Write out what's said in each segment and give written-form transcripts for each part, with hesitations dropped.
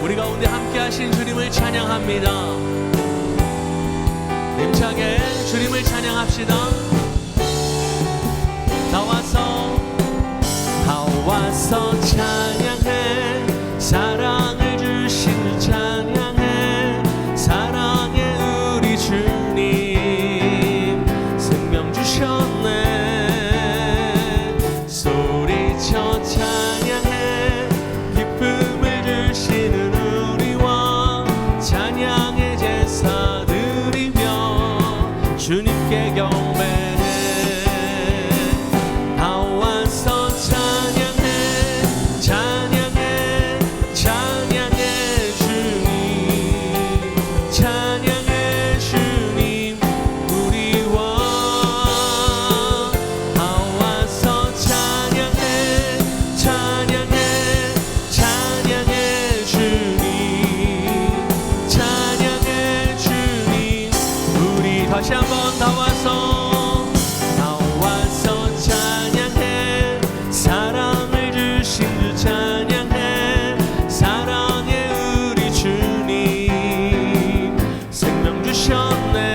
우리 가운데 함께 하신 주님을 찬양합니다. 힘차게 주님을 찬양합시다. 다 와서 찬양해. 사랑을 주신 찬양해. 사랑의 우리 주님 생명 주셨네. 소리쳐 찬양해. 기쁨을 주시는 우리 왕 찬양의 제사 드리며 주님께 경배해. 다 와서 찬양해. 찬양해. 찬양해 주님. 찬양해 주님 우리 왕. 다 와서 찬양해. 찬양해. 찬양해 주님. 찬양해 주님 우리 다시 한번 다 와서 찬양해. 사랑을 주신 주 찬양해. 사랑의 우리 주님 생명 주셨네.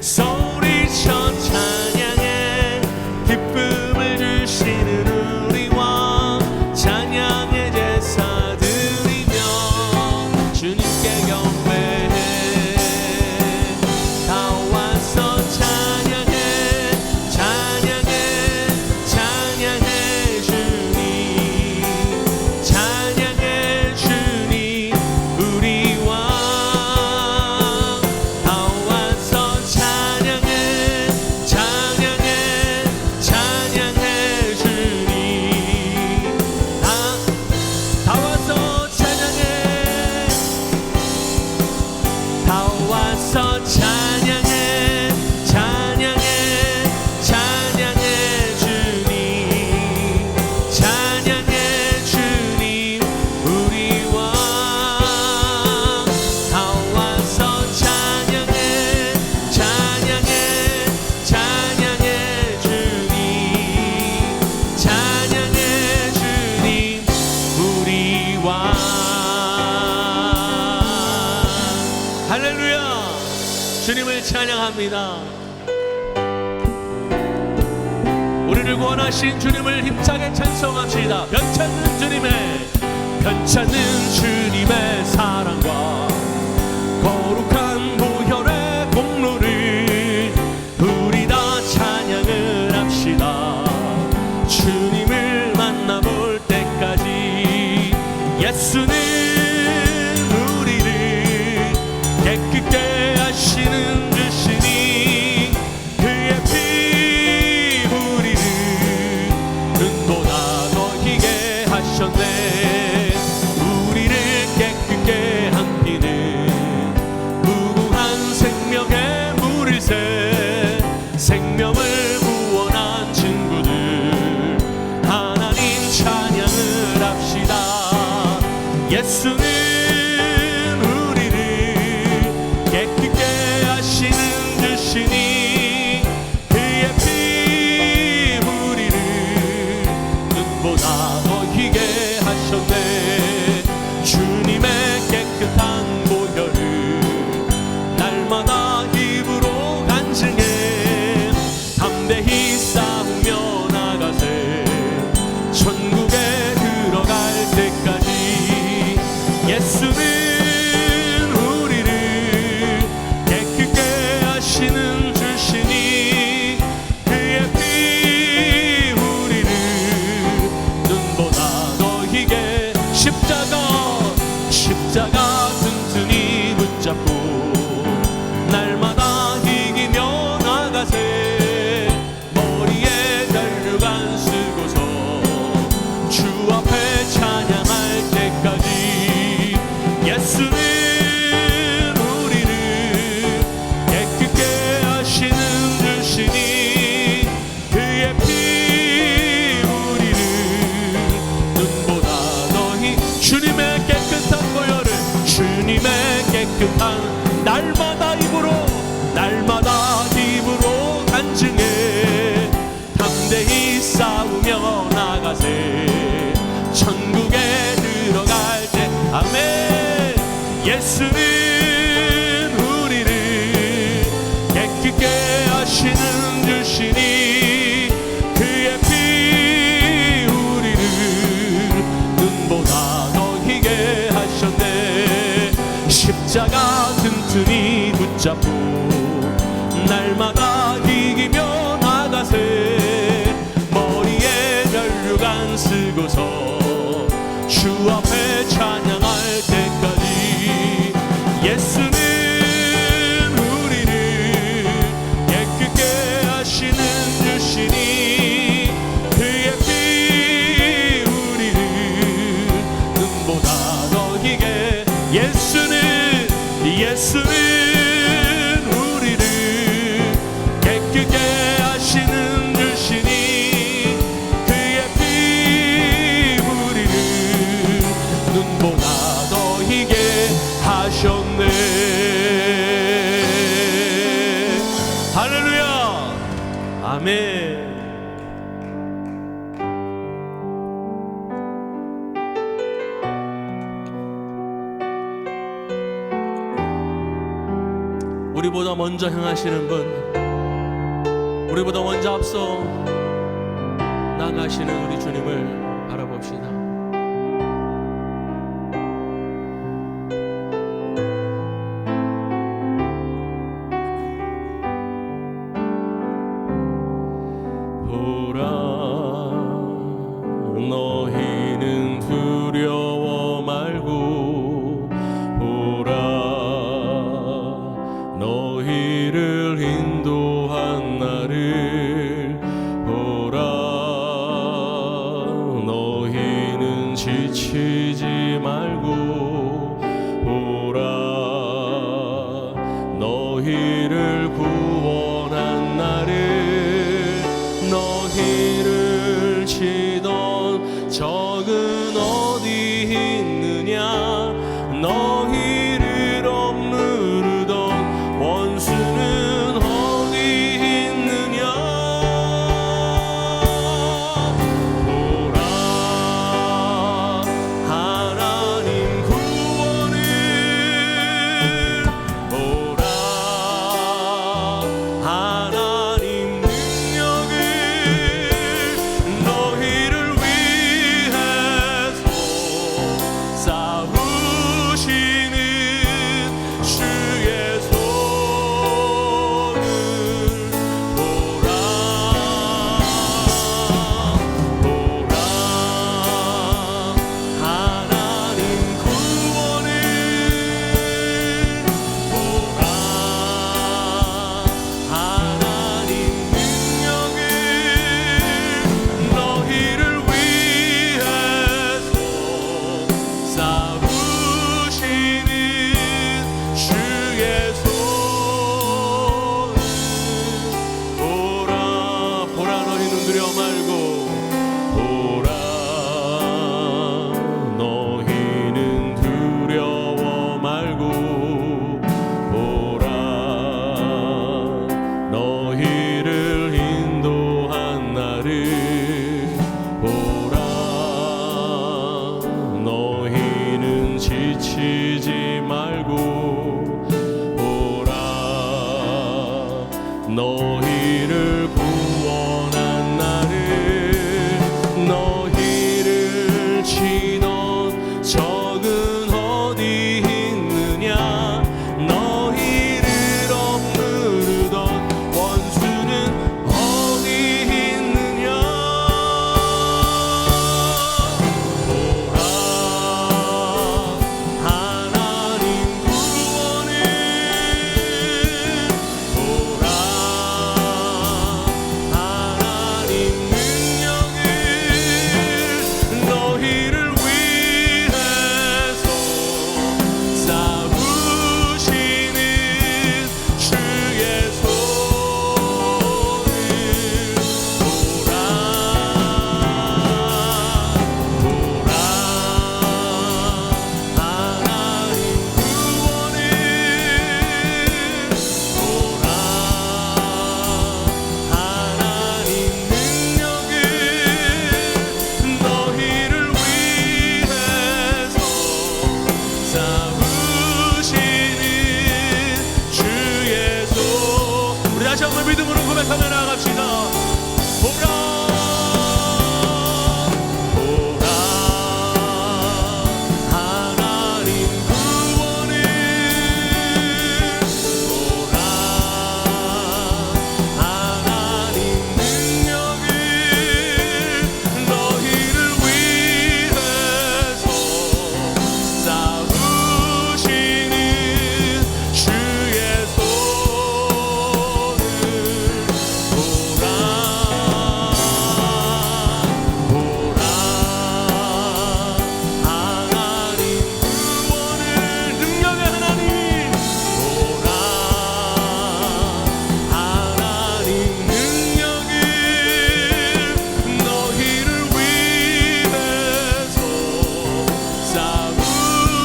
소리쳐 찬양해. 기쁨을 주시는 우리 왕 찬양의 제사 드리며 주님께 경배해. 다 와서 찬양해. 찬양해. 찬양해 주님. 찬양해 주님 우리 왕. 다 와서 찬양해. 찬양해. 찬양해 주님. 다 와서 찬양해. 다 와서 찬양해. 찬양해. 찬양해 주님. 찬양해 주님 우리 왕. 다 와서 찬양해. 찬양해. 찬양해 주님. 찬양해 주님 우리 왕. 할렐루야. 주님을 찬양합니다. 우리를 구원하신 주님을 힘차게 찬송합시다. 변찮는 주님의 사랑과 거룩한 보혈의 공로를 우리 다 찬양을 합시다. 주님을 만나볼 때까지 예수는 우리를 깨끗게 하시는 주시니 그의 피 우리를 눈보다 더 희게 하셨네. 우리를 깨끗게 한 피는 무궁한 생명의 물을 새 생명을 구원한 친구들 하나님 찬양을 합시다. 예수는 우리를 깨끗게 하시는 주시니 그의 피 우리를 눈보다 더 희게 하셨네. 주님의 깨끗한 보혈을 날마다 입으로 간증해 담대히 싸우며 나가세. 천국에 들어갈 때까지 예수는 우리를 깨끗게 하시는 주시니 그의 피 우리를 눈보다 더 희게 십자가 튼튼히 붙잡고 날마다 이기며 나가세. 머리에 달려간 쓰고서 주 앞에 찬양할 때까지 예수는 우리를 깨끗게 하시는 주시니 그의 피 우리를 눈보다 더 주님의 깨끗한 보혈을 주님의 깨끗한 날마다 입으로 간증해 담대히 싸우며 나가세. 천국에 들어갈 예수는 우리를 깨끗게 하시는 주시니 그의 피 우리를 눈보다 더 희게 하셨네. 십자가 튼튼히 붙잡고 날마다 이기며 나가세. 머리에 면류관 쓰고서 주 앞에 찬양할 때까지. 예수는 우리를 깨끗게 하시는 주시니 그의 피 우리를 눈보다 더 희게. 예수는 우리를 깨끗게 하시는 주시니 그의 피 우리를 눈보다 더 희게 하셨네. 할렐루야. 아멘. 우리보다 먼저 행하시는 분, 우리보다 먼저 앞서 나가시는 우리 주님을 바라봅시다. 보라, 너희는 두려워 말고 보라, 너희를 인도한 나를 보라. 너희는 지치지 말고 보라, 너희를 구원한 나를. 너희를 치던 적은 어디 있느냐, 너희를 억누르던 원수는 어디 있느냐. 보라, 하나님 고백하며 나갑시다. 보라 보라 하나님 구원을 보라 하나님 능력을 너희를 위해서 싸우시는 주의 손을 보라 보라 하나님 구원을 능력의 하나님 보라 하나님 능력을 너희를 위해서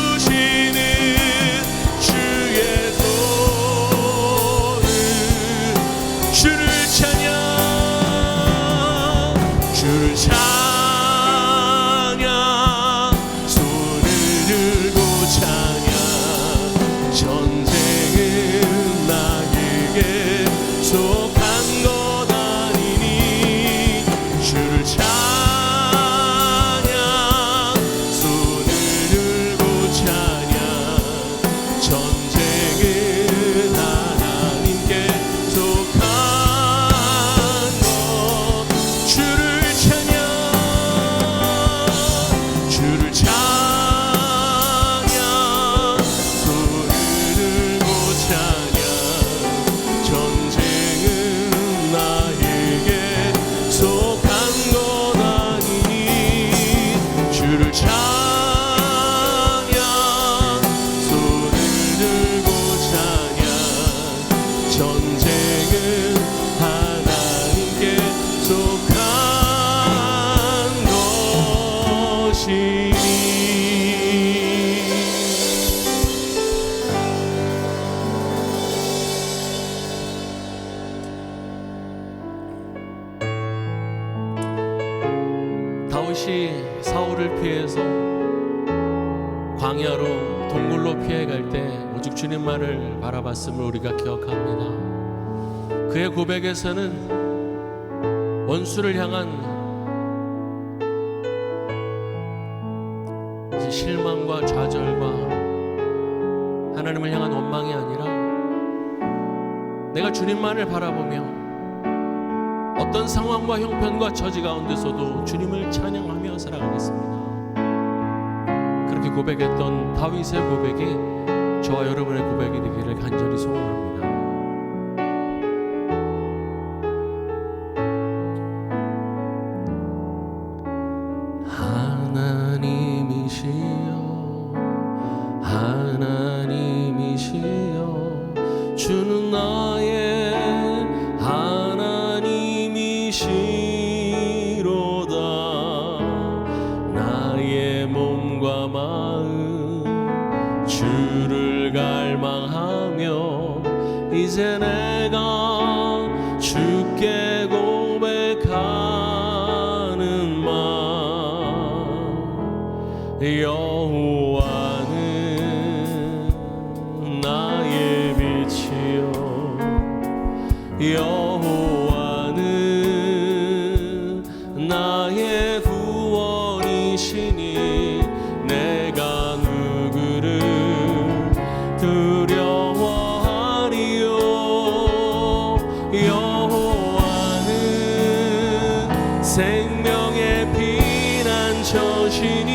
싸우시는 주의 손을 주를 찬양 주를 찬양 손을 들고 찬양 전쟁은 나에게 속한 것 아니니 주를 찬양 손을 들고 찬양 전쟁은 하나님께 속한 것 주를 찬양 주를 찬양 손을 들고 찬양 전쟁은 나에게 속한 것 아니니 주를 찬양 손을 들고 찬양 전쟁은 하나님께 속한 것이니 다윗이 사울을 피해서 광야로 동굴로 피해갈 때 오직 주님만을 바라봤음을 우리가 기억합니다. 그의 고백에서는 원수를 향한 이제 실망과 좌절과 하나님을 향한 원망이 아니라 내가 주님만을 바라보며 어떤 상황과 형편과 처지 가운데서도 주님을 찬양하며 살아가겠습니다. 그렇게 고백했던 다윗의 고백이 저와 여러분의 고백이 되기를 간절히 소원합니다. 하나님이시여 하나님이시여 주는 나의 하나님이시로다. 나의 몸과 마음 주를 갈망하며 이제 내가 주께 고백하는 말 여호와는 나의 빛이요 여호와는 나의 구원이시니 내가 누구를 두려워하리요. 여호와는 생명의 피난처시니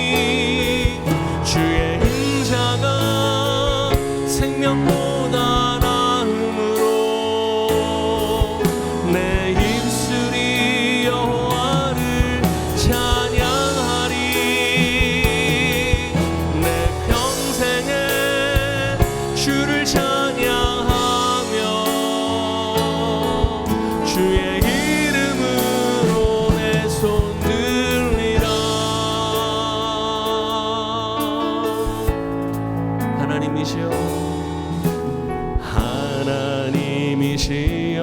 주의 인자가 생명보다 나음으로 내 입술이 여호와를 찬양하리. 내 평생에 주를 찬양하며 주의 이름으로 내 손 들리라. 하나님이시여 하나님이시여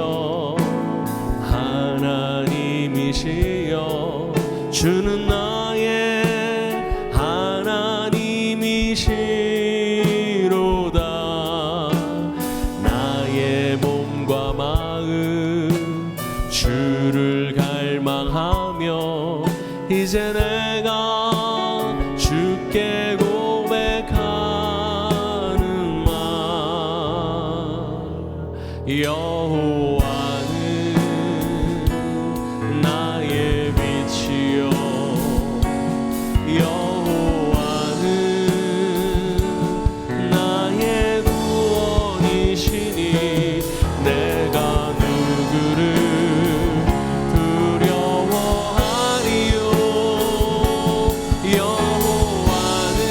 하나님이시여 주는 나의 하나님이시로다. 나의 몸과 마음 이제 내가 주께 고백하는 말 여호와는 나의 빛이요 여호와는 나의 구원이시니 내가 누구를 두려워하리요 여호와는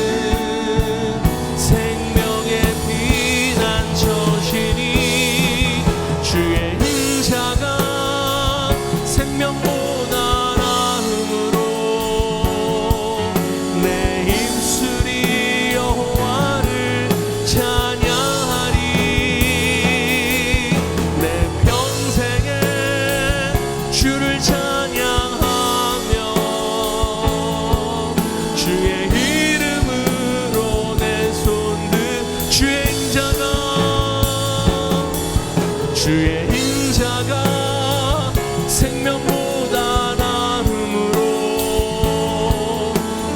생명의 피난처시니 주의 인자가 생명보다 나음으로 내 입술이 여호와를 찬양하리 내 평생에 주를 찬양하며 주의 이름으로 내 손들 주의 인자가 생명보다 나음으로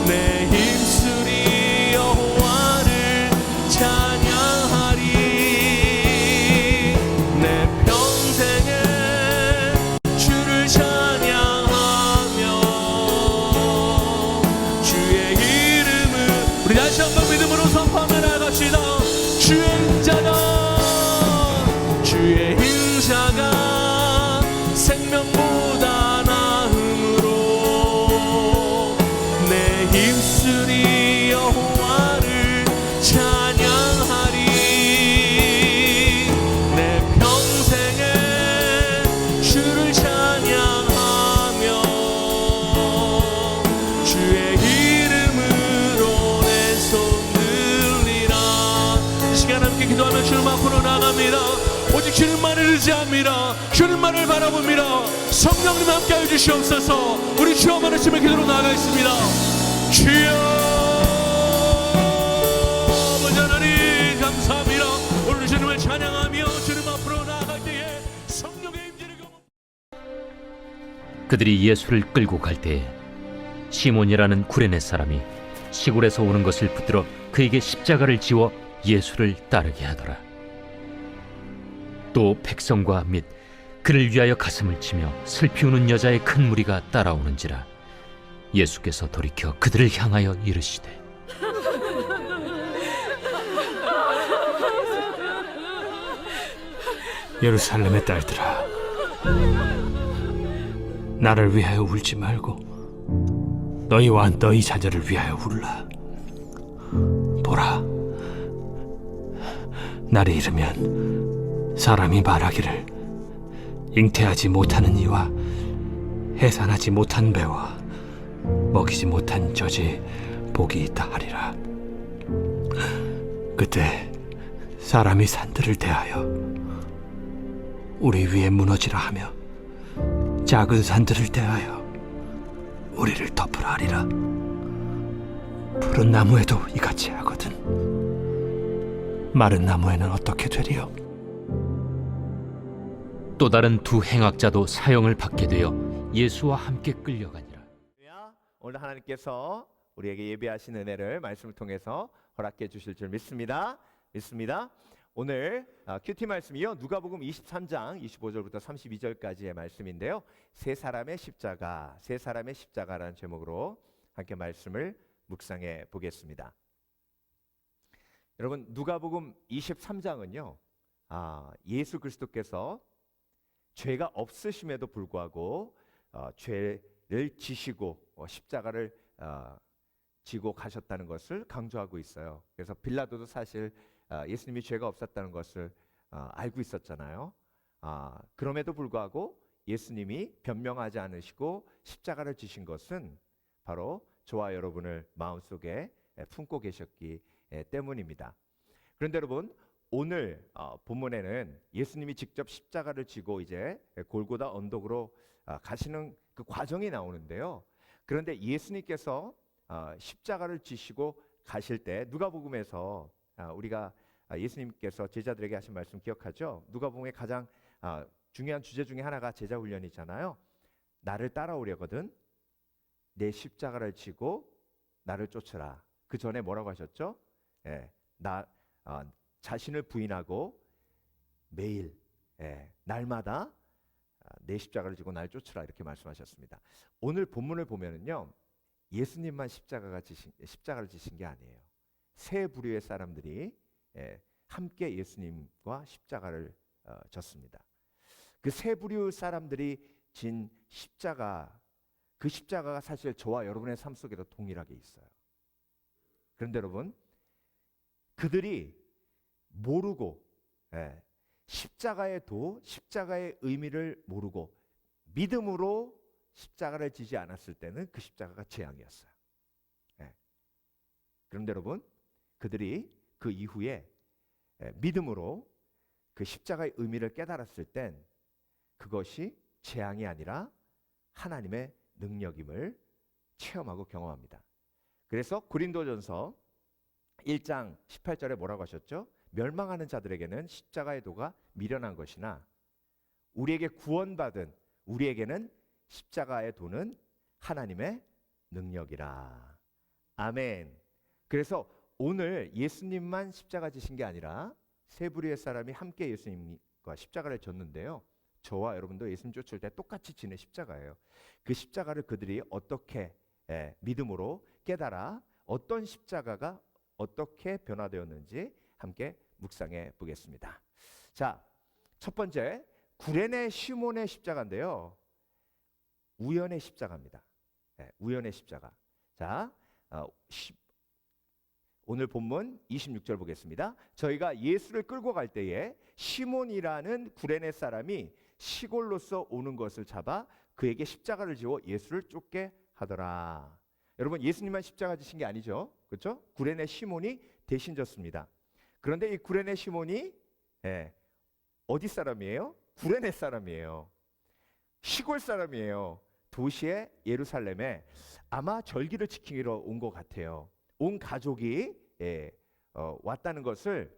내 입술이 여호와를 찬양하리 내 평생에 주를 찬양하며 주의 이름을 우리 다시 한번 믿음으로 선포하며 나갑시다. 주의 인자가 생명보다 나음으로 내 입술이 여호와를 찬양하리 내 평생에 주를 찬양하며 주의 이름으로 내 손 들리라. 이 시간 함께 기도하며 주님 앞으로 나갑니다. 오직 주님만을 의지합니다. 주님만을 바라봅니다. 성령님 함께하여 주시옵소서. 우리 주여 말씀의 기도로 나아가겠습니다. 주여 아버지 하나님 감사합니다. 오늘 주님을 찬양하며 주님 앞으로 나아갈 때에 성령의 임재를 그들이 예수를 끌고 갈 때에 시몬이라는 구레네 사람이 시골에서 오는 것을 붙들어 그에게 십자가를 지워 예수를 따르게 하더라. 또 백성과 및 그를 위하여 가슴을 치며 슬피 우는 여자의 큰 무리가 따라오는지라 예수께서 돌이켜 그들을 향하여 이르시되 예루살렘의 딸들아, 나를 위하여 울지 말고 너희와 너희 자녀를 위하여 울라. 보라, 날이 이르면 사람이 말하기를 잉태하지 못하는 이와 해산하지 못한 배와 먹이지 못한 젖이 복이 있다 하리라. 그때 사람이 산들을 대하여 우리 위에 무너지라 하며 작은 산들을 대하여 우리를 덮으라 하리라. 푸른 나무에도 이같이 하거든 마른 나무에는 어떻게 되리요? 또 다른 두 행악자도 사형을 받게 되어 예수와 함께 끌려가니라. 오늘 하나님께서 우리에게 예비하신 은혜를 말씀을 통해서 허락해 주실 줄 믿습니다. 오늘 큐티 말씀이요, 누가복음 23장 25절부터 32절까지의 말씀인데요, 세 사람의 십자가라는 제목으로 함께 말씀을 묵상해 보겠습니다. 여러분, 누가복음 23장은요 예수 그리스도께서 죄가 없으심에도 불구하고 죄를 지시고 십자가를 지고 가셨다는 것을 강조하고 있어요. 그래서 빌라도도 사실 예수님이 죄가 없었다는 것을 알고 있었잖아요. 그럼에도 불구하고 예수님이 변명하지 않으시고 십자가를 지신 것은 바로 저와 여러분을 마음속에 품고 계셨기 때문입니다. 그런데 여러분, 오늘 본문에는 예수님이 직접 십자가를 지고 이제 골고다 언덕으로 가시는 그 과정이 나오는데요. 그런데 예수님께서 십자가를 지시고 가실 때 누가복음에서 우리가 예수님께서 제자들에게 하신 말씀 기억하죠? 누가복음의 가장 중요한 주제 중에 하나가 제자 훈련이잖아요. 나를 따라오려거든 내 십자가를 지고 나를 쫓으라. 그 전에 뭐라고 하셨죠? 예, 자신을 부인하고 매일, 날마다 내 십자가를 지고 나를 쫓으라 이렇게 말씀하셨습니다. 오늘 본문을 보면은요, 예수님만 십자가를 지신 게 아니에요. 세 부류의 사람들이 함께 예수님과 십자가를 졌습니다. 그 세 부류 사람들이 진 십자가, 그 십자가가 사실 저와 여러분의 삶 속에도 동일하게 있어요. 그런데 여러분, 그들이 모르고 십자가의 의미를 모르고 믿음으로 십자가를 지지 않았을 때는 그 십자가가 재앙이었어요. 그런데 여러분, 그들이 그 이후에 믿음으로 그 십자가의 의미를 깨달았을 땐 그것이 재앙이 아니라 하나님의 능력임을 체험하고 경험합니다. 그래서 고린도전서 1장 18절에 뭐라고 하셨죠? 멸망하는 자들에게는 십자가의 도가 미련한 것이나 우리에게 구원받은 우리에게는 십자가의 도는 하나님의 능력이라. 아멘. 그래서 오늘 예수님만 십자가 지신 게 아니라 세 부류의 사람이 함께 예수님과 십자가를 졌는데요, 저와 여러분도 예수님 쫓을 때 똑같이 지는 십자가예요. 그 십자가를 그들이 어떻게 믿음으로 깨달아 어떤 십자가가 어떻게 변화되었는지 함께 묵상해 보겠습니다. 자, 첫 번째, 구레네 시몬의 십자가인데요, 우연의 십자가입니다. 우연의 십자가. 자, 오늘 본문 26절 보겠습니다. 저희가 예수를 끌고 갈 때에 시몬이라는 구레네 사람이 시골로서 오는 것을 잡아 그에게 십자가를 지워 예수를 쫓게 하더라. 여러분, 예수님만 십자가 지신 게 아니죠, 그렇죠? 구레네 시몬이 대신 졌습니다. 그런데 이 구레네 시몬이 어디 사람이에요? 구레네 사람이에요. 시골 사람이에요. 도시의 예루살렘에 아마 절기를 지키러 온 것 같아요. 온 가족이 왔다는 것을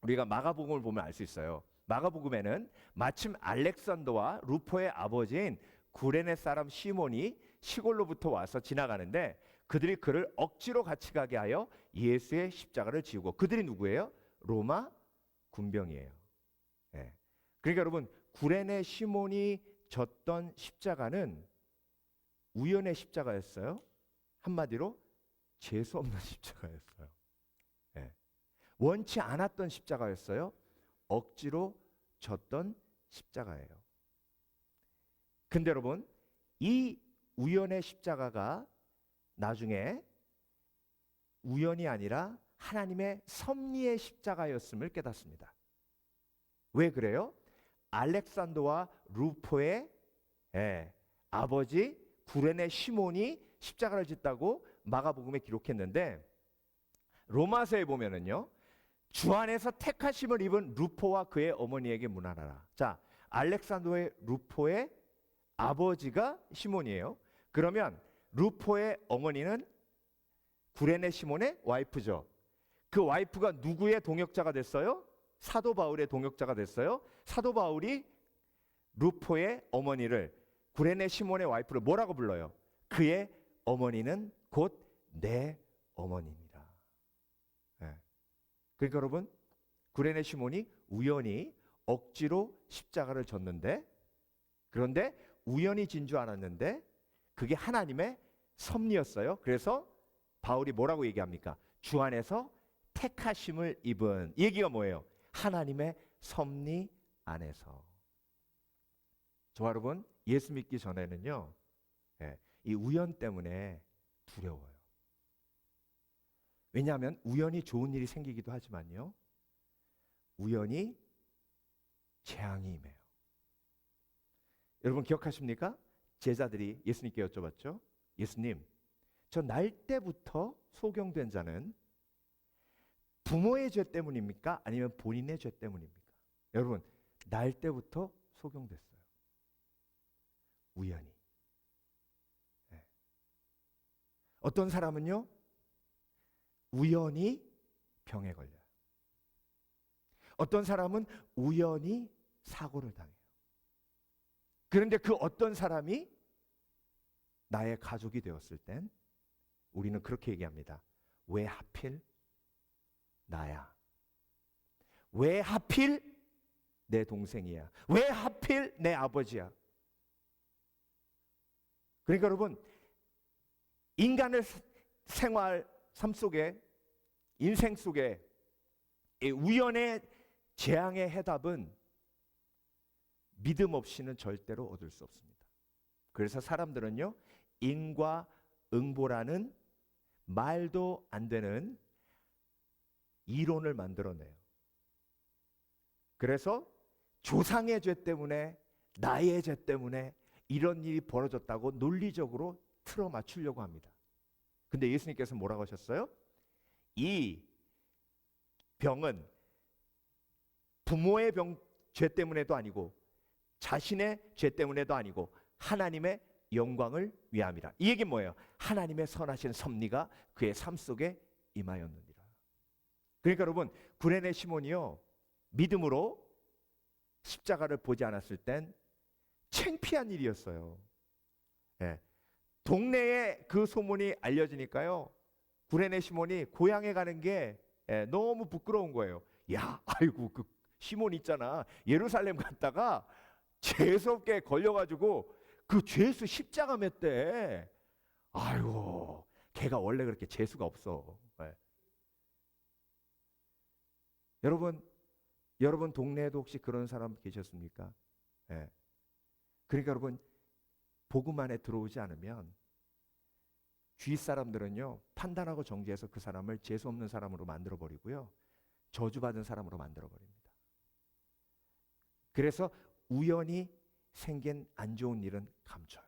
우리가 마가복음을 보면 알 수 있어요. 마가복음에는 마침 알렉산더와 루포의 아버지인 구레네 사람 시몬이 시골로부터 와서 지나가는데 그들이 그를 억지로 같이 가게 하여 예수의 십자가를 지우고, 그들이 누구예요? 로마 군병이에요. 그러니까 여러분, 구레네 시몬이 졌던 십자가는 우연의 십자가였어요. 한마디로 재수 없는 십자가였어요. 원치 않았던 십자가였어요. 억지로 졌던 십자가예요. 근데 여러분, 이 우연의 십자가가 나중에 우연이 아니라 하나님의 섭리의 십자가였음을 깨닫습니다. 왜 그래요? 알렉산더와 루포의 아버지 구레네 시몬이 십자가를 짓다고 마가복음에 기록했는데, 로마서에 보면은요, 주 안에서 택하심을 입은 루포와 그의 어머니에게 문안하라. 자, 알렉산더의 루포의 아버지가 시몬이에요. 그러면 루포의 어머니는 구레네 시몬의 와이프죠. 그 와이프가 누구의 동역자가 됐어요? 사도 바울의 동역자가 됐어요. 사도 바울이 루포의 어머니를, 구레네 시몬의 와이프를 뭐라고 불러요? 그의 어머니는 곧 내 어머니입니다. 그러니까 여러분, 구레네 시몬이 우연히 억지로 십자가를 졌는데, 그런데 우연히 진 줄 알았는데 그게 하나님의 섭리였어요. 그래서 바울이 뭐라고 얘기합니까? 주 안에서 택하심을 입은, 이 얘기가 뭐예요? 하나님의 섭리 안에서. 저와 여러분, 예수 믿기 전에는요, 이 우연 때문에 두려워요. 왜냐하면 우연히 좋은 일이 생기기도 하지만요, 우연히 재앙이 임해요. 여러분 기억하십니까? 제자들이 예수님께 여쭤봤죠. 예수님, 저 날 때부터 소경된 자는 부모의 죄 때문입니까? 아니면 본인의 죄 때문입니까? 여러분, 날 때부터 소경됐어요. 우연히. 어떤 사람은요, 우연히 병에 걸려요. 어떤 사람은 우연히 사고를 당해요. 그런데 그 어떤 사람이 나의 가족이 되었을 땐 우리는 그렇게 얘기합니다. 왜 하필 나야? 왜 하필 내 동생이야? 왜 하필 내 아버지야? 그러니까 여러분, 인간의 생활, 삶 속에, 인생 속에 이 우연의 재앙의 해답은 믿음 없이는 절대로 얻을 수 없습니다. 그래서 사람들은요, 인과응보라는 말도 안 되는 이론을 만들어내요. 그래서 조상의 죄 때문에, 나의 죄 때문에 이런 일이 벌어졌다고 논리적으로 틀어 맞추려고 합니다. 근데 예수님께서 뭐라고 하셨어요? 이 병은 부모의 죄 때문에도 아니고 자신의 죄 때문에도 아니고 하나님의 영광을 위함이라. 이 얘기는 뭐예요? 하나님의 선하신 섭리가 그의 삶 속에 임하였느니라. 그러니까 여러분, 구레네 시몬이요, 믿음으로 십자가를 보지 않았을 땐 창피한 일이었어요. 예. 동네에 그 소문이 알려지니까요, 구레네 시몬이 고향에 가는 게 너무 부끄러운 거예요. 야, 아이고, 그 시몬 있잖아, 예루살렘 갔다가 재수없게 걸려가지고 그 죄수 십자가 맸대. 아이고, 걔가 원래 그렇게 재수가 없어. 예. 여러분 동네에도 혹시 그런 사람 계셨습니까? 예. 그러니까 여러분, 복음 안에 들어오지 않으면 주위 사람들은요, 판단하고 정죄해서 그 사람을 재수 없는 사람으로 만들어 버리고요, 저주받은 사람으로 만들어 버립니다. 그래서 우연히 생긴 안 좋은 일은 감춰요.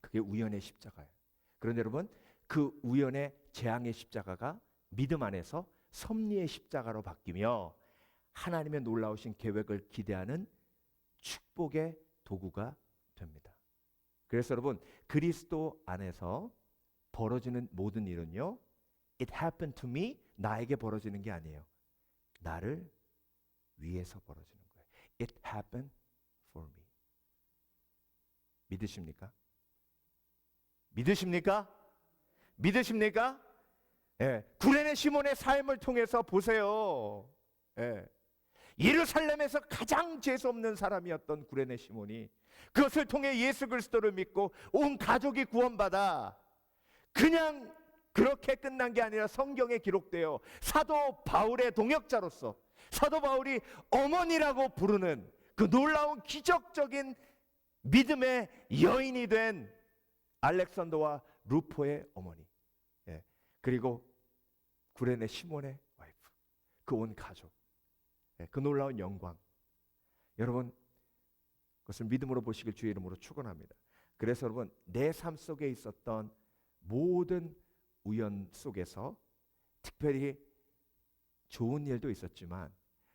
그게 우연의 십자가예요. 그런데 여러분, 그 우연의 재앙의 십자가가 믿음 안에서 섭리의 십자가로 바뀌며 하나님의 놀라우신 계획을 기대하는 축복의 도구가 됩니다. 그래서 여러분, 그리스도 안에서 벌어지는 모든 일은요, It happened to me, 나에게 벌어지는 게 아니에요. 나를 위해서 벌어지는 거예요. It happened for me. 믿으십니까? 믿으십니까? 믿으십니까? 예. 구레네 시몬의 삶을 통해서 보세요. 예. 예루살렘에서 가장 재수 없는 사람이었던 구레네 시몬이 그것을 통해 예수 그리스도를 믿고 온 가족이 구원받아 그냥 그렇게 끝난 게 아니라 성경에 기록되어 사도 바울의 동역자로서 사도 바울이 어머니라고 부르는 그 놀라운 기적적인 믿음의 여인이 된 알렉산더와 루포의 어머니, 예. 그리고 구레네 시몬의 와이프, 그 온 가족, 예. 그 놀라운 영광, 여러분 그것을 믿음으로 보시길 주의 이름으로 축원합니다. 그래서 여러분, 내 삶 속에 있었던 모든 우연 속에서 특별히 좋은 일도 있었지만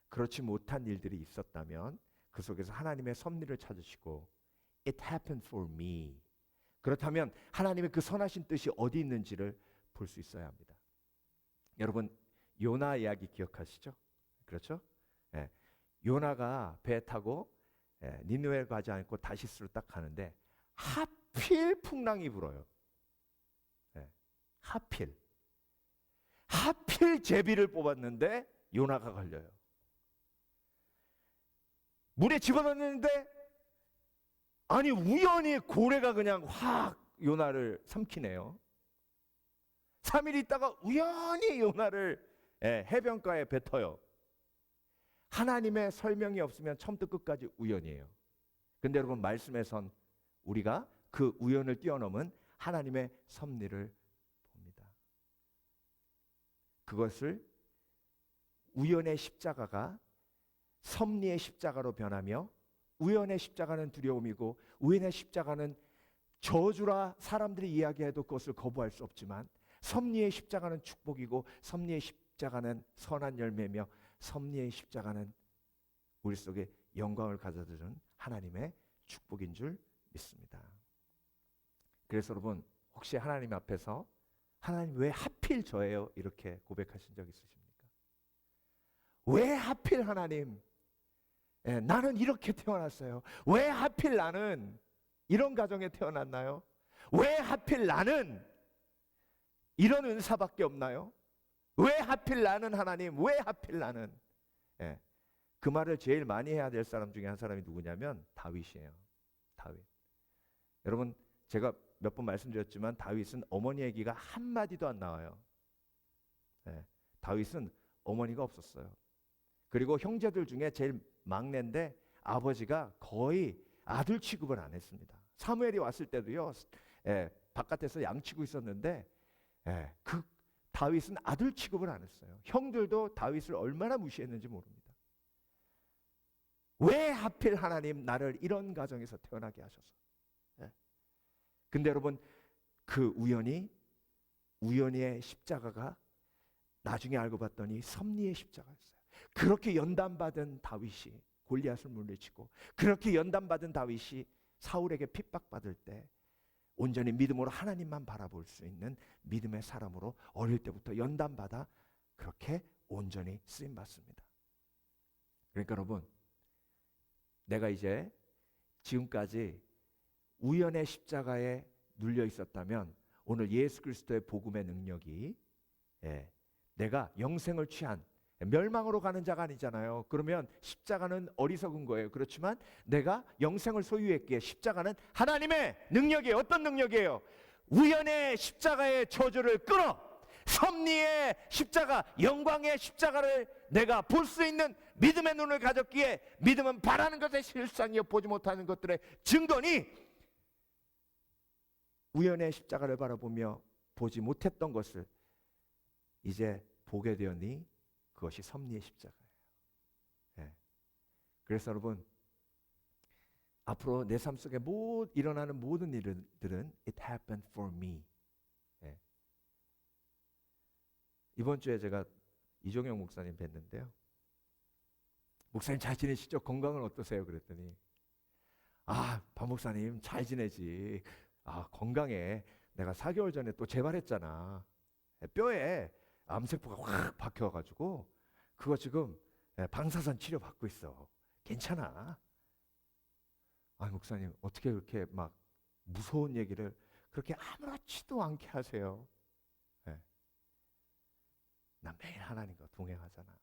그렇지 못한 일들이 있었다면 그 속에서 하나님의 섭리를 찾으시고 It happened for me. 그렇다면 하나님의 그 선하신 뜻이 어디 있는지를 볼 수 있어야 합니다. 여러분, 요나 이야기 기억하시죠? 그렇죠? 예. 요나가 배 타고 니느웨를 가지 않고 다시스로 딱 가는데 하필 풍랑이 불어요. 예. 하필 제비를 뽑았는데 요나가 걸려요. 물에 집어넣는데 아니 우연히 고래가 그냥 확 요나를 삼키네요. 3일 있다가 우연히 요나를 해변가에 뱉어요. 하나님의 설명이 없으면 처음부터 끝까지 우연이에요. 근데 여러분, 말씀에선 우리가 그 우연을 뛰어넘은 하나님의 섭리를 봅니다. 그것을 우연의 십자가가 섭리의 십자가로 변하며, 우연의 십자가는 두려움이고 우연의 십자가는 저주라 사람들이 이야기해도 그것을 거부할 수 없지만, 섭리의 십자가는 축복이고 섭리의 십자가는 선한 열매며 섭리의 십자가는 우리 속에 영광을 가져다주는 하나님의 축복인 줄 믿습니다. 그래서 여러분, 혹시 하나님 앞에서 하나님 왜 하필 저예요? 이렇게 고백하신 적 있으십니까? 왜 하필 하나님? 나는 이렇게 태어났어요. 왜 하필 나는? 이런 가정에 태어났나요? 왜 하필 나는 이런 은사밖에 없나요? 왜 하필 나는 하나님? 왜 하필 나는? 예. 그 말을 제일 많이 해야 될 사람 중에 한 사람이 누구냐면 다윗이에요. 다윗. 여러분, 제가 몇 번 말씀드렸지만 다윗은 어머니 얘기가 한마디도 안 나와요. 예. 다윗은 어머니가 없었어요. 그리고 형제들 중에 제일 막내인데 아버지가 거의 아들 취급을 안 했습니다. 사무엘이 왔을 때도요, 바깥에서 양치고 있었는데, 그 다윗은 아들 취급을 안 했어요. 형들도 다윗을 얼마나 무시했는지 모릅니다. 왜 하필 하나님 나를 이런 가정에서 태어나게 하셔서? 근데 여러분, 그 우연의 십자가가 나중에 알고 봤더니 섭리의 십자가였어요. 그렇게 연단받은 다윗이 골리앗을 물리치고, 그렇게 연단받은 다윗이 사울에게 핍박받을 때 온전히 믿음으로 하나님만 바라볼 수 있는 믿음의 사람으로 어릴 때부터 연단받아 그렇게 온전히 쓰임받습니다. 그러니까 여러분, 내가 이제 지금까지 우연의 십자가에 눌려 있었다면 오늘 예수 그리스도의 복음의 능력이, 내가 영생을 취한 멸망으로 가는 자가 아니잖아요. 그러면 십자가는 어리석은 거예요. 그렇지만 내가 영생을 소유했기에 십자가는 하나님의 능력이에요. 어떤 능력이에요? 우연의 십자가의 저주를 끊어 섭리의 십자가, 영광의 십자가를 내가 볼 수 있는 믿음의 눈을 가졌기에, 믿음은 바라는 것의 실상이요 보지 못하는 것들의 증거니, 우연의 십자가를 바라보며 보지 못했던 것을 이제 보게 되었니 그것이 섭리의 십자가예요. 그래서 여러분, 앞으로 내 삶 속에 일어나는 모든 일들은 It happened for me. 이번 주에 제가 이종영 목사님 뵀는데요. 목사님 잘 지내시죠? 건강은 어떠세요? 그랬더니 박 목사님 잘 지내지. 건강해. 내가 4개월 전에 또 재발했잖아. 뼈에 암세포가 확 박혀가지고 그거 지금 방사선 치료 받고 있어. 괜찮아. 목사님 어떻게 그렇게 막 무서운 얘기를 그렇게 아무렇지도 않게 하세요? 난 매일 하나님과 동행하잖아.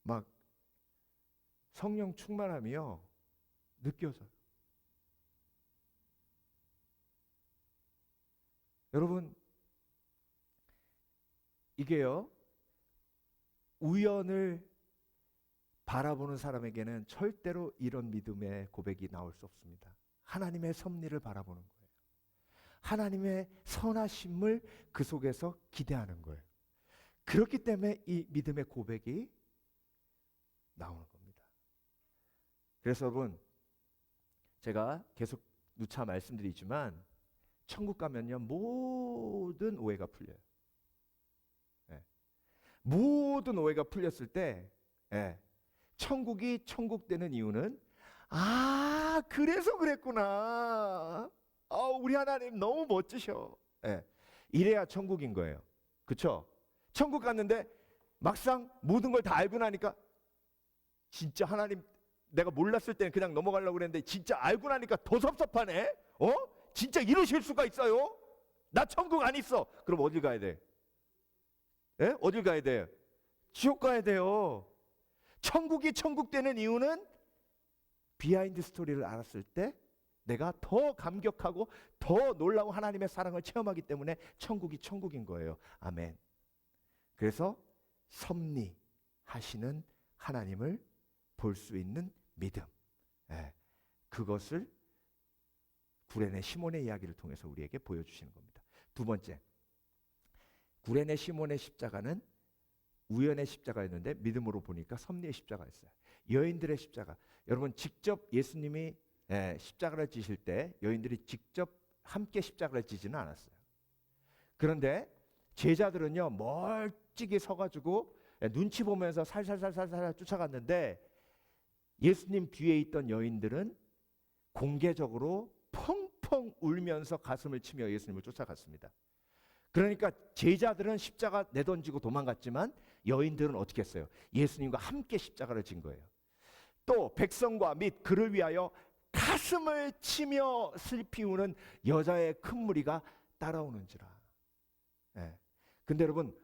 막 성령 충만함이요 느껴져요. 여러분, 이게요, 우연을 바라보는 사람에게는 절대로 이런 믿음의 고백이 나올 수 없습니다. 하나님의 섭리를 바라보는 거예요. 하나님의 선하심을 그 속에서 기대하는 거예요. 그렇기 때문에 이 믿음의 고백이 나오는 겁니다. 그래서 여러분, 제가 계속 누차 말씀드리지만 천국 가면요 모든 오해가 풀려요. 모든 오해가 풀렸을 때 천국이 천국 되는 이유는 그래서 그랬구나. 우리 하나님 너무 멋지셔. 이래야 천국인 거예요. 그렇죠? 천국 갔는데 막상 모든 걸 다 알고 나니까 진짜 하나님, 내가 몰랐을 때는 그냥 넘어가려고 그랬는데 진짜 알고 나니까 더 섭섭하네. 진짜 이러실 수가 있어요? 나 천국 안 있어. 그럼 어딜 가야 돼? 어딜 가야 돼? 지옥 가야 돼요. 천국이 천국 되는 이유는 비하인드 스토리를 알았을 때 내가 더 감격하고 더 놀라운 하나님의 사랑을 체험하기 때문에 천국이 천국인 거예요. 아멘. 그래서 섭리하시는 하나님을 볼 수 있는 믿음, 그것을 구레네 시몬의 이야기를 통해서 우리에게 보여주시는 겁니다. 두 번째, 구레네 시몬의 십자가는 우연의 십자가였는데 믿음으로 보니까 섭리의 십자가였어요. 여인들의 십자가. 여러분, 직접 예수님이 십자가를 지실 때 여인들이 직접 함께 십자가를 지지는 않았어요. 그런데 제자들은요 멀찍이 서가지고 눈치 보면서 살살살살 쫓아갔는데, 예수님 뒤에 있던 여인들은 공개적으로 펑펑 울면서 가슴을 치며 예수님을 쫓아갔습니다. 그러니까 제자들은 십자가 내던지고 도망갔지만 여인들은 어떻게 했어요? 예수님과 함께 십자가를 진 거예요. 또 백성과 및 그를 위하여 가슴을 치며 슬피 우는 여자의 큰 무리가 따라오는지라. 예. 근데 여러분,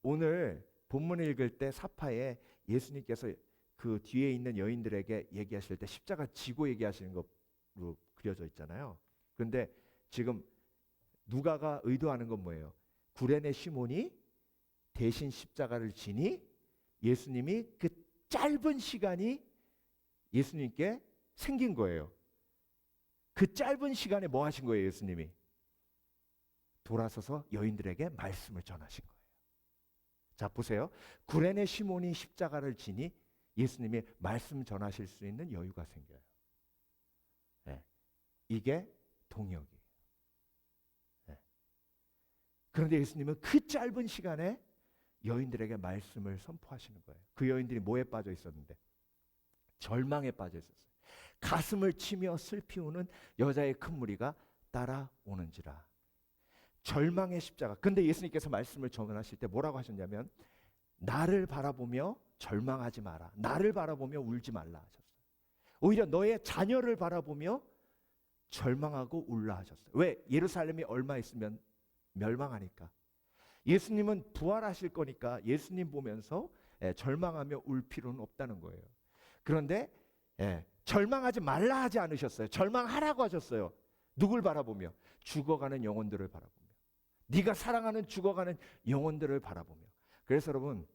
오늘 본문을 읽을 때 사파에 예수님께서 그 뒤에 있는 여인들에게 얘기하실 때 십자가 지고 얘기하시는 것으로 그려져 있잖아요. 그런데 지금 누가가 의도하는 건 뭐예요? 구레네 시몬이 대신 십자가를 지니 예수님이 그 짧은 시간이 예수님께 생긴 거예요. 그 짧은 시간에 뭐 하신 거예요? 예수님이 돌아서서 여인들에게 말씀을 전하신 거예요. 자, 보세요. 구레네 시몬이 십자가를 지니 예수님이 말씀 전하실 수 있는 여유가 생겨요. 네. 이게 동역이에요. 네. 그런데 예수님은 그 짧은 시간에 여인들에게 말씀을 선포하시는 거예요. 그 여인들이 뭐에 빠져 있었는데? 절망에 빠져 있었어요. 가슴을 치며 슬피 우는 여자의 큰 무리가 따라오는지라. 절망의 십자가. 근데 예수님께서 말씀을 전하실 때 뭐라고 하셨냐면, 나를 바라보며 절망하지 마라. 나를 바라보며 울지 말라 하셨어요. 오히려 너의 자녀를 바라보며 절망하고 울라 하셨어요. 왜? 예루살렘이 얼마 있으면 멸망하니까. 예수님은 부활하실 거니까 예수님 보면서 절망하며 울 필요는 없다는 거예요. 그런데 절망하지 말라 하지 않으셨어요. 절망하라고 하셨어요. 누굴 바라보며? 죽어가는 영혼들을 바라보며. 네가 사랑하는 죽어가는 영혼들을 바라보며. 그래서 여러분,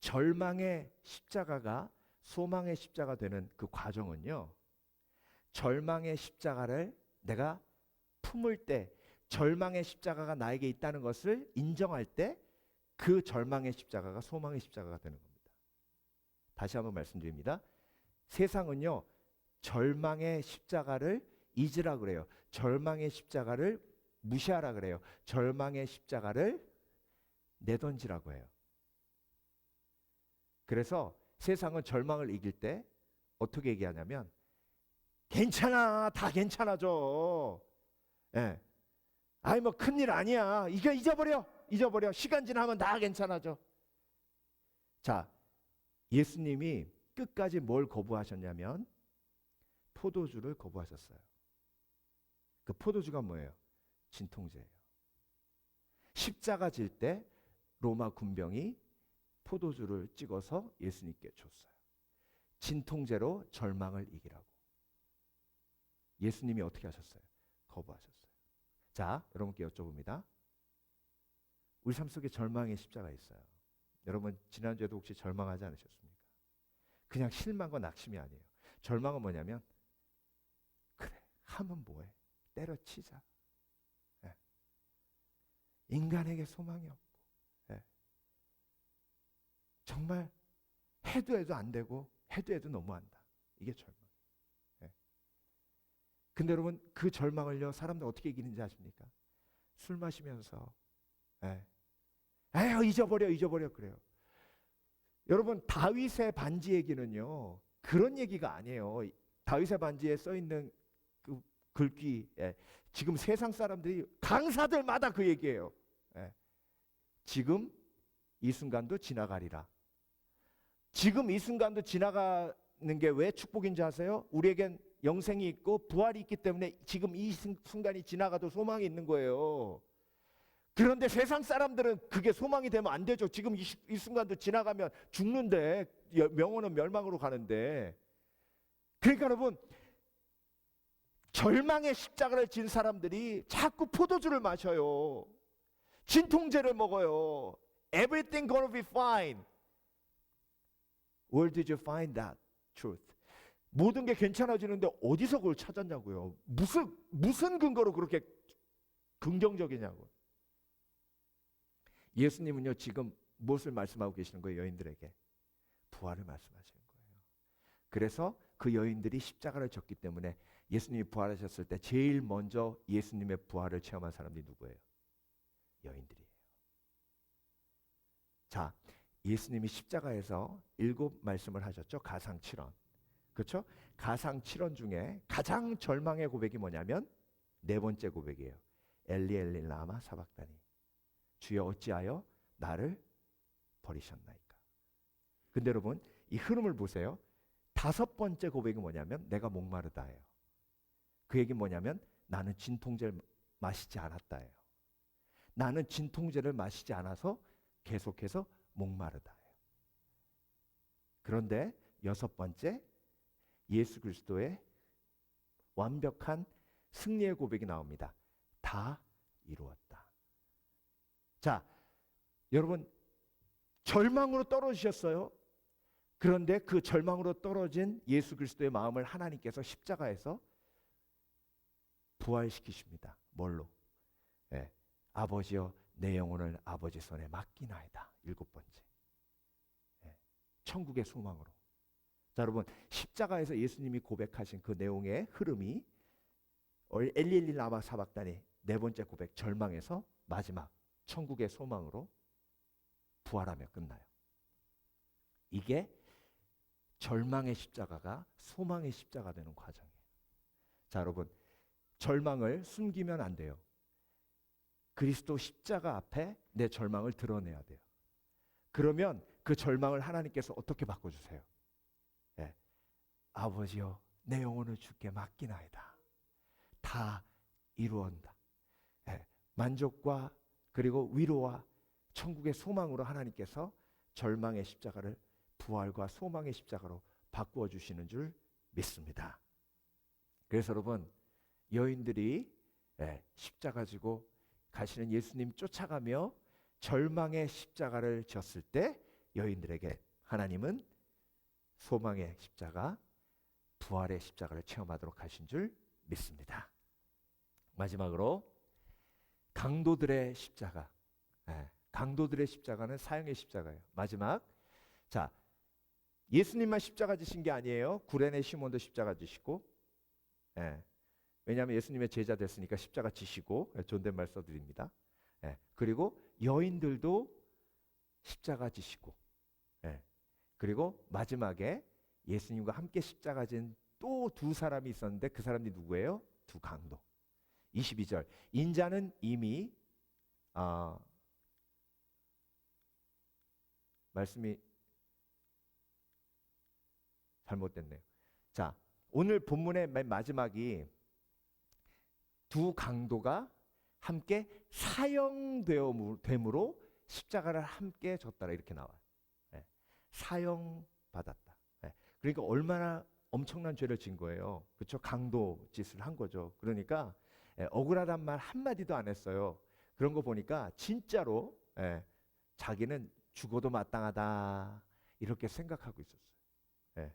절망의 십자가가 소망의 십자가 되는 그 과정은요, 절망의 십자가를 내가 품을 때, 절망의 십자가가 나에게 있다는 것을 인정할 때 그 절망의 십자가가 소망의 십자가가 되는 겁니다. 다시 한번 말씀드립니다. 세상은요, 절망의 십자가를 잊으라 그래요. 절망의 십자가를 무시하라 그래요. 절망의 십자가를 내던지라고 해요. 그래서 세상은 절망을 이길 때 어떻게 얘기하냐면, 괜찮아, 다 괜찮아져. 예. 아이 뭐 큰일 아니야. 이거 잊어버려. 시간 지나면 다 괜찮아져. 자, 예수님이 끝까지 뭘 거부하셨냐면 포도주를 거부하셨어요. 그 포도주가 뭐예요? 진통제예요. 십자가 질 때 로마 군병이 포도주를 찍어서 예수님께 줬어요. 진통제로 절망을 이기라고. 예수님이 어떻게 하셨어요? 거부하셨어요. 자, 여러분께 여쭤봅니다. 우리 삶 속에 절망의 십자가 있어요. 여러분, 지난주에도 혹시 절망하지 않으셨습니까? 그냥 실망과 낙심이 아니에요. 절망은 뭐냐면, 그래, 하면 뭐해? 때려치자. 예. 인간에게 소망이 없고, 예. 정말 해도 안 되고 해도 너무한다. 이게 절망. 예. 근데 여러분, 그 절망을요, 사람들 어떻게 이기는지 아십니까? 술 마시면서, 에휴, 잊어버려 그래요. 여러분, 다윗의 반지 얘기는요, 그런 얘기가 아니에요. 다윗의 반지에 써 있는 그 글귀, 지금 세상 사람들이 강사들마다 그 얘기예요. 지금 이 순간도 지나가리라. 지금 이 순간도 지나가는 게 왜 축복인지 아세요? 우리에겐 영생이 있고 부활이 있기 때문에 지금 이 순간이 지나가도 소망이 있는 거예요. 그런데 세상 사람들은 그게 소망이 되면 안 되죠. 지금 이 순간도 지나가면 죽는데, 영혼은 멸망으로 가는데. 그러니까 여러분, 절망의 십자가를 진 사람들이 자꾸 포도주를 마셔요. 진통제를 먹어요. Everything gonna be fine. Where did you find that truth? 모든 게 괜찮아지는데 어디서 그걸 찾았냐고요. 무슨 근거로 그렇게 긍정적이냐고. 예수님은요, 지금 무엇을 말씀하고 계시는 거예요? 여인들에게 부활을 말씀하시는 거예요. 그래서 그 여인들이 십자가를 졌기 때문에 예수님이 부활하셨을 때 제일 먼저 예수님의 부활을 체험한 사람들이 누구예요? 여인들이에요. 자, 예수님이 십자가에서 7 말씀을 하셨죠. 가상 7원. 그렇죠? 가상 7원 중에 가장 절망의 고백이 뭐냐면 4번째 고백이에요. 엘리 엘리 라마 사박다니. 주여 어찌하여 나를 버리셨나이까. 근데 여러분, 이 흐름을 보세요. 다섯 번째 고백이 뭐냐면 내가 목마르다예요. 그 얘기 뭐냐면 나는 진통제를 마시지 않았다예요. 나는 진통제를 마시지 않아서 계속해서 목마르다예요. 그런데 여섯 번째, 예수 그리스도의 완벽한 승리의 고백이 나옵니다. 다 이루었다. 자, 여러분, 절망으로 떨어지셨어요. 그런데 그 절망으로 떨어진 예수 그리스도의 마음을 하나님께서 십자가에서 부활시키십니다. 뭘로? 예, 아버지여 내 영혼을 아버지 손에 맡기나이다. 일곱 번째. 예, 천국의 소망으로. 자, 여러분, 십자가에서 예수님이 고백하신 그 내용의 흐름이 엘리엘리 라마 사박다니 네 번째 고백, 절망에서 마지막 천국의 소망으로 부활하며 끝나요. 이게 절망의 십자가가 소망의 십자가 되는 과정이에요. 자, 여러분, 절망을 숨기면 안 돼요. 그리스도 십자가 앞에 내 절망을 드러내야 돼요. 그러면 그 절망을 하나님께서 어떻게 바꿔주세요? 예, 아버지여 내 영혼을 주께 맡기나이다. 다 이루었다. 예, 만족과 그리고 위로와 천국의 소망으로 하나님께서 절망의 십자가를 부활과 소망의 십자가로 바꾸어 주시는 줄 믿습니다. 그래서 여러분, 여인들이 십자가 지고 가시는 예수님 쫓아가며 절망의 십자가를 졌을 때 여인들에게 하나님은 소망의 십자가, 부활의 십자가를 체험하도록 하신 줄 믿습니다. 마지막으로 강도들의 십자가. 강도들의 십자가는 사형의 십자가예요. 마지막, 자, 예수님만 십자가 지신 게 아니에요. 구레네 시몬도 십자가 지시고, 왜냐하면 예수님의 제자 됐으니까 십자가 지시고, 존댓말 써드립니다. 그리고 여인들도 십자가 지시고, 그리고 마지막에 예수님과 함께 십자가 진 또 두 사람이 있었는데 그 사람이 누구예요? 두 강도. 22절, 인자는 이미 말씀이 잘못됐네요. 자, 오늘 본문의 맨 마지막이 두 강도가 함께 사형됨으로 십자가를 함께 졌다라 이렇게 나와요. 사형받았다. 그러니까 얼마나 엄청난 죄를 진 거예요. 그렇죠? 강도 짓을 한 거죠. 그러니까 억울하단 말 한마디도 안 했어요. 그런 거 보니까 진짜로 자기는 죽어도 마땅하다 이렇게 생각하고 있었어요.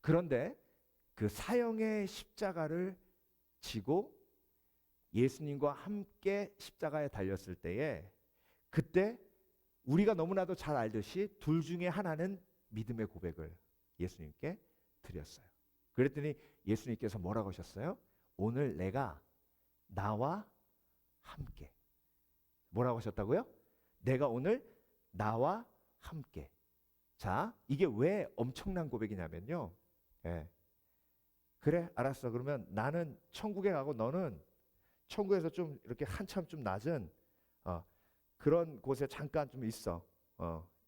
그런데 그 사형의 십자가를 지고 예수님과 함께 십자가에 달렸을 때에 그때 우리가 너무나도 잘 알듯이 둘 중에 하나는 믿음의 고백을 예수님께 드렸어요. 그랬더니 예수님께서 뭐라고 하셨어요? 오늘 내가 나와 함께. 뭐라고 하셨다고요? 내가 오늘 나와 함께. 자, 이게 왜 엄청난 고백이냐면요. 그래, 알았어. 그러면 나는 천국에 가고 너는 천국에서 좀 이렇게 한참 좀 낮은 그런 곳에 잠깐 좀 있어.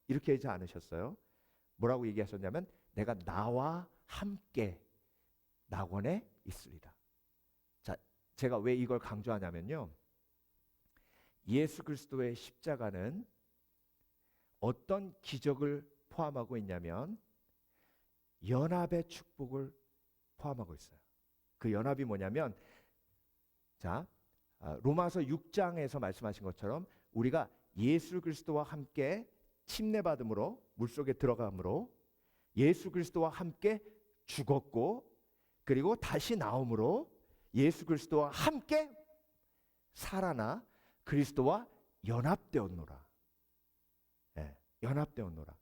이렇게 하지 않으셨어요? 뭐라고 얘기하셨냐면 내가 나와 함께 낙원에 있으리라. 자, 제가 왜 이걸 강조하냐면요. 예수 그리스도의 십자가는 어떤 기적을 포함하고 있냐면 연합의 축복을 포함하고 있어요. 그 연합이 뭐냐면 자, 로마서 6장에서 말씀하신 것처럼 우리가 예수 그리스도와 함께 침례받음으로 물속에 들어감으로 예수 그리스도와 함께 죽었고 그리고 다시 나옴으로 예수 그리스도와 함께 살아나 그리스도와 연합되었노라. 연합되었노라.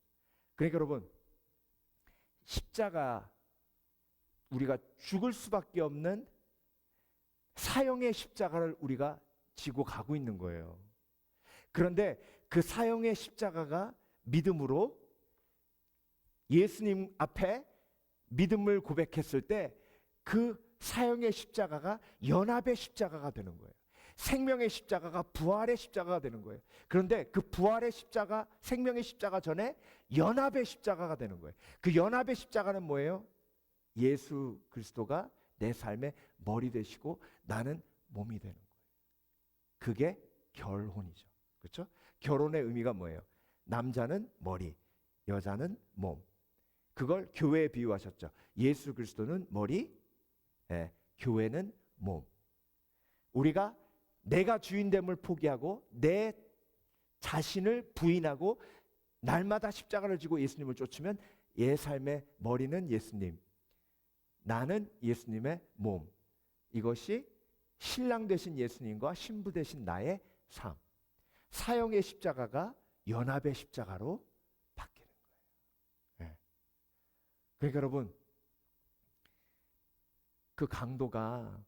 그러니까 여러분, 십자가 우리가 죽을 수밖에 없는 사형의 십자가를 우리가 지고 가고 있는 거예요. 그런데 그 사형의 십자가가 믿음으로 예수님 앞에 믿음을 고백했을 때 그 사형의 십자가가 연합의 십자가가 되는 거예요. 생명의 십자가가 부활의 십자가가 되는 거예요. 그런데 그 부활의 십자가, 생명의 십자가 전에 연합의 십자가가 되는 거예요. 그 연합의 십자가는 뭐예요? 예수 그리스도가 내 삶의 머리 되시고 나는 몸이 되는 거예요. 그게 결혼이죠. 그렇죠? 결혼의 의미가 뭐예요? 남자는 머리, 여자는 몸. 그걸 교회에 비유하셨죠. 예수 그리스도는 머리, 교회는 몸. 우리가 내가 주인됨을 포기하고 내 자신을 부인하고 날마다 십자가를 지고 예수님을 쫓으면 내 삶의 머리는 예수님, 나는 예수님의 몸. 이것이 신랑 되신 예수님과 신부 되신 나의 삶. 사형의 십자가가 연합의 십자가로 바뀌는 거예요. 그러니까 여러분, 그 강도가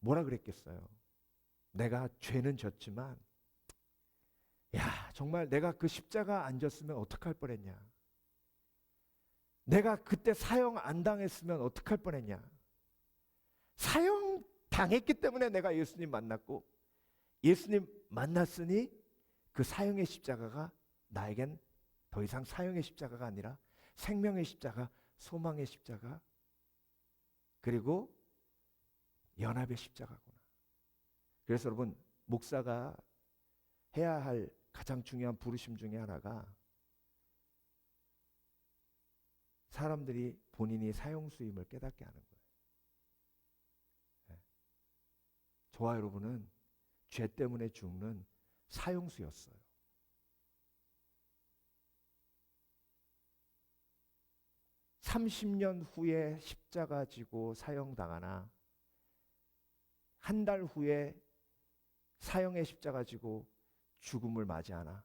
뭐라 그랬겠어요? 내가 죄는 졌지만 야, 정말 내가 그 십자가 안 졌으면 어떡할 뻔했냐. 내가 그때 사형 안 당했으면 어떡할 뻔했냐. 사형 당했기 때문에 내가 예수님 만났고 예수님 만났으니 그 사형의 십자가가 나에겐 더 이상 사형의 십자가가 아니라 생명의 십자가, 소망의 십자가, 그리고 연합의 십자가구나. 그래서 여러분, 목사가 해야 할 가장 중요한 부르심 중에 하나가 사람들이 본인이 사형수임을 깨닫게 하는 거예요. 저와 여러분은 죄 때문에 죽는 사형수였어요. (30년) 후에 십자가 지고 사형당하나 한 달 후에 사형의 십자가 지고 죽음을 맞이하나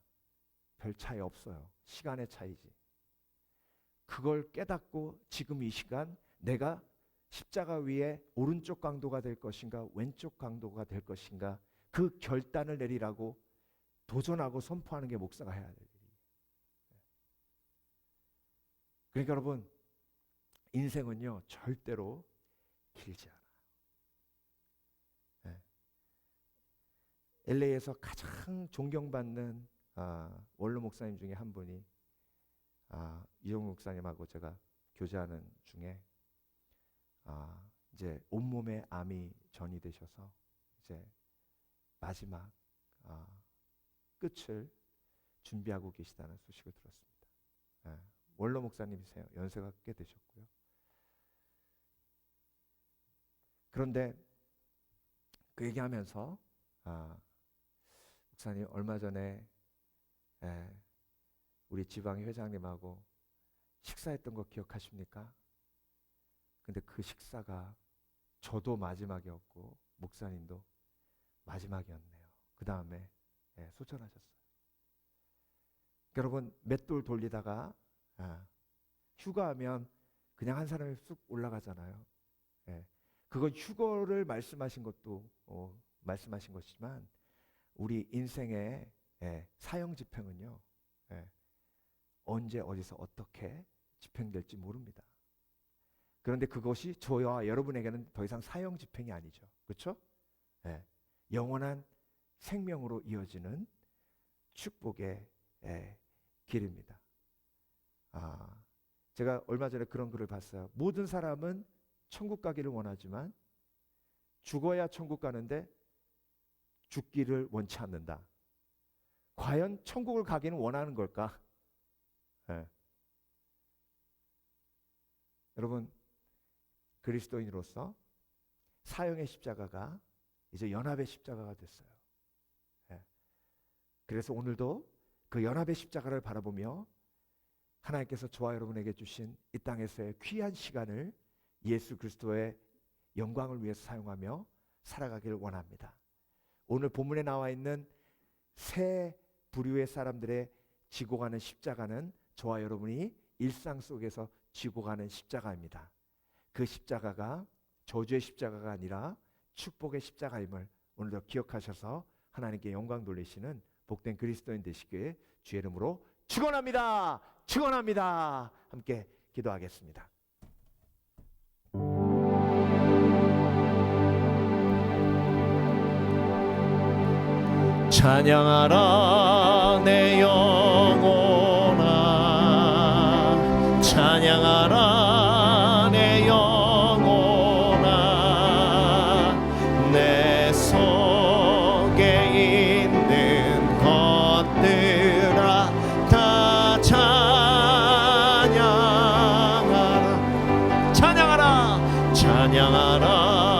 별 차이 없어요. 시간의 차이지. 그걸 깨닫고 지금 이 시간 내가 십자가 위에 오른쪽 강도가 될 것인가 왼쪽 강도가 될 것인가 그 결단을 내리라고 도전하고 선포하는 게 목사가 해야 될 일이에요. 그러니까 여러분, 인생은요 절대로 길지 않아요. LA에서 가장 존경받는 원로 목사님 중에 한 분이 이종국 목사님하고 제가 교제하는 중에 이제 온몸에 암이 전이되셔서 이제 마지막 끝을 준비하고 계시다는 소식을 들었습니다. 원로 목사님이세요. 연세가 꽤 되셨고요. 그런데 그 얘기하면서 목사님 얼마 전에 우리 지방 회장님하고 식사했던 거 기억하십니까? 근데 그 식사가 저도 마지막이었고 목사님도 마지막이었네요. 그 다음에 소천하셨어요. 여러분, 맷돌 돌리다가 휴가하면 그냥 한 사람이 쑥 올라가잖아요. 그건 휴거를 말씀하신 것도 말씀하신 것이지만 우리 인생의 사형 집행은요 언제 어디서 어떻게 집행될지 모릅니다. 그런데 그것이 저와 여러분에게는 더 이상 사형 집행이 아니죠. 그렇죠? 영원한 생명으로 이어지는 축복의 길입니다. 제가 얼마 전에 그런 글을 봤어요. 모든 사람은 천국 가기를 원하지만 죽어야 천국 가는데 죽기를 원치 않는다. 과연 천국을 가기는 원하는 걸까? 여러분, 그리스도인으로서 사형의 십자가가 이제 연합의 십자가가 됐어요. 그래서 오늘도 그 연합의 십자가를 바라보며 하나님께서 저와 여러분에게 주신 이 땅에서의 귀한 시간을 예수 그리스도의 영광을 위해서 사용하며 살아가기를 원합니다. 오늘 본문에 나와 있는 세 부류의 사람들의 지고 가는 십자가는 저와 여러분이 일상 속에서 지고 가는 십자가입니다. 그 십자가가 저주의 십자가가 아니라 축복의 십자가임을 오늘도 기억하셔서 하나님께 영광 돌리시는 복된 그리스도인 되시기에 주의 이름으로 축원합니다. 축원합니다. 함께 기도하겠습니다. 찬양하라 내 영혼아, 찬양하라 내 영혼아 내 속에 있는 것들아 다 찬양하라 찬양하라 찬양하라